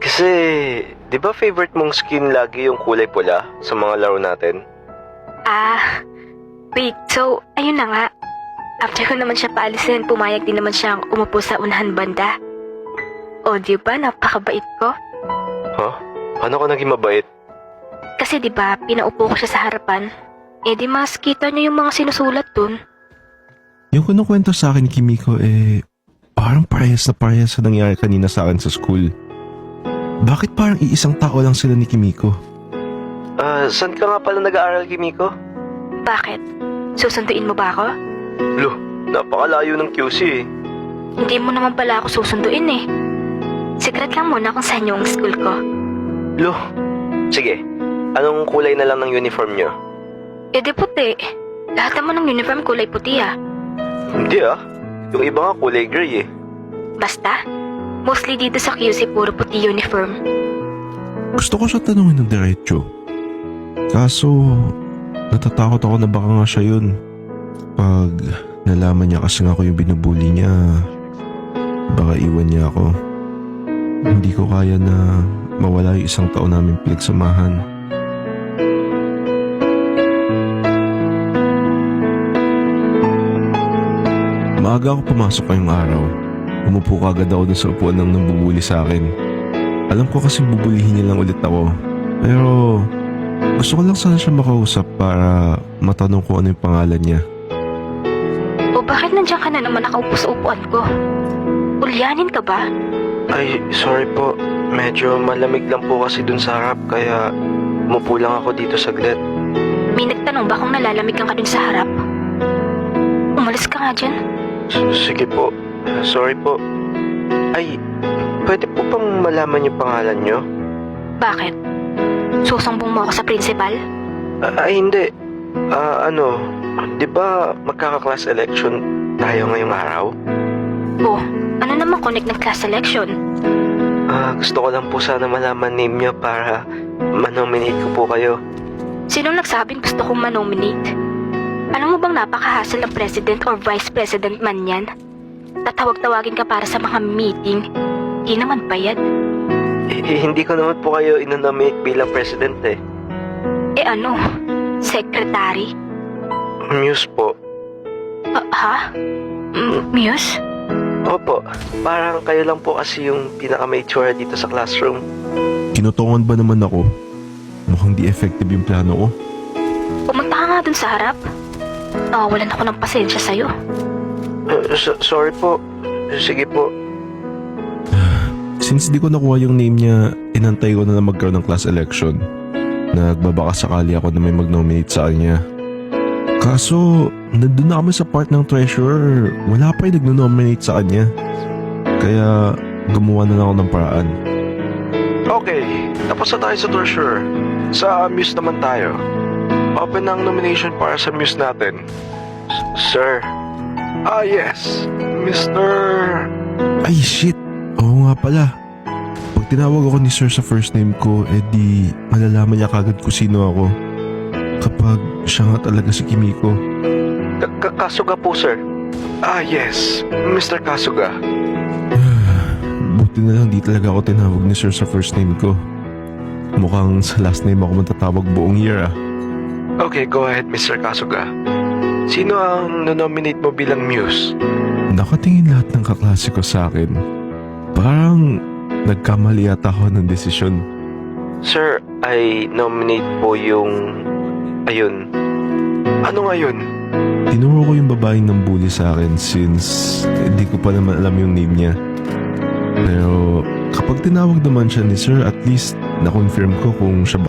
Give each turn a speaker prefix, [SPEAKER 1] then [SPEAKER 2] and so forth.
[SPEAKER 1] Kasi, di ba favorite mong skin lagi yung kulay pula sa mga laro natin?
[SPEAKER 2] Wait, so, ayun na nga. After ko naman siya paalisin, pumayag din naman siyang umupo sa unahan banda. O, di ba, napakabait ko?
[SPEAKER 1] Paano ko naging mabait?
[SPEAKER 2] Kasi di ba, pinaupo ko siya sa harapan. Eh di mas kita niyo yung mga sinusulat dun.
[SPEAKER 3] Yung kinukwento sa akin ni Kimiko parang parehas sa nangyari kanina sa akin sa school. Bakit parang iisang tao lang sila ni Kimiko?
[SPEAKER 1] Saan ka nga pala nag-aaral, Kimiko?
[SPEAKER 2] Bakit? Susunduin mo ba ako?
[SPEAKER 1] Lo, napakalayo ng QC eh.
[SPEAKER 2] Hindi mo naman pala ako susunduin eh. Secret lang muna kung saan yung school ko.
[SPEAKER 1] Lo, sige. Anong kulay na lang ng uniform nyo?
[SPEAKER 2] Eh di puti. Lahat naman ng uniform kulay puti ah.
[SPEAKER 1] Hindi yung iba nga kulay gray eh.
[SPEAKER 2] Basta, mostly dito sa QC puro puti uniform.
[SPEAKER 3] Gusto ko siya tanungin ng diretso. Kaso, natatakot ako na baka nga siya yun. Pag nalaman niya kasi nga ako yung binubuli niya, baka iwan niya ako. Hindi ko kaya na mawala yung isang taon namin pinagsamahan. Maaga ako pumasok ngayong araw. Umupo kagad ako dun sa upuan ng nambubuli sa akin. Alam ko kasi bubulihin niya lang ulit ako. Pero gusto ko lang sana siya makausap para matanong ko ano yung pangalan niya.
[SPEAKER 2] O bakit nandiyan ka na naman nakaupo sa upuan ko? Ulyanin ka ba?
[SPEAKER 1] Ay, sorry po. Medyo malamig lang po kasi dun sa harap kaya umupo lang ako dito saglit.
[SPEAKER 2] May nagtanong ba kung nalalamig ka dun sa harap? Umalis ka nga dyan.
[SPEAKER 1] Sige po. Sorry po. Ay, pwede po bang malaman yung pangalan nyo?
[SPEAKER 2] Bakit? Susumbong mo ako sa principal?
[SPEAKER 1] Ay, hindi. Di ba magkaka-class election tayo ngayong araw?
[SPEAKER 2] Oh, ano naman connect ng class selection?
[SPEAKER 1] Gusto ko lang po sana malaman name nyo para manominate ko po kayo.
[SPEAKER 2] Sinong nagsabing gusto kong manominate? Alam mo bang napaka-hassle ng president or vice president man yan? Tatawag-tawagin ka para sa mga meeting. Di naman bayad.
[SPEAKER 1] Hindi ko naman po kayo inonominate bilang president eh.
[SPEAKER 2] Eh ano? Secretary?
[SPEAKER 1] Muse po.
[SPEAKER 2] Muse?
[SPEAKER 1] Opo, parang kayo lang po kasi yung pinaka-may tsura dito sa classroom.
[SPEAKER 3] Kinutungan ba naman ako? Mukhang di effective yung plano ko.
[SPEAKER 2] Pumunta ka nga dun sa harap. Nawawalan ako ng pasensya sa'yo.
[SPEAKER 1] Sorry po. Sige po.
[SPEAKER 3] Since di ko nakuha yung name niya, inantay ko na lang magkaroon ng class election. Nagbabaka sakali ako na may mag-nominate sa kanya. Kaso, nandun na kami sa part ng treasurer. Wala pa yung nag-nominate sa kanya. Kaya, gumawa na lang ako ng paraan.
[SPEAKER 1] Okay, tapos na tayo sa treasurer. Sa Muse naman tayo. Open ang nomination para sa Muse natin. Sir. Yes. Mr.
[SPEAKER 3] Ay shit! Oo nga pala. Pag tinawag ako ni sir sa first name ko, di malalaman niya kagad kung sino ako. Kapag siya nga talaga si Kimiko.
[SPEAKER 1] Kasuga po, sir. Yes. Mr. Kasuga.
[SPEAKER 3] Buti na lang di talaga ako tinawag ni sir sa first name ko. Mukhang sa last name ako matatawag buong year
[SPEAKER 1] Okay, go ahead, Mr. Kasuga. Sino ang nominate mo bilang Muse?
[SPEAKER 3] Nakatingin lahat ng kaklase ko sa akin. Parang nagkamali ata ako ng desisyon.
[SPEAKER 1] Sir, I nominate po yung... Ayun. Ano nga yun?
[SPEAKER 3] Tinuro ko yung babaeng nang bully sa akin since hindi ko pa naman alam yung name niya. Pero kapag tinawag naman siya ni sir, at least na-confirm ko kung siya ba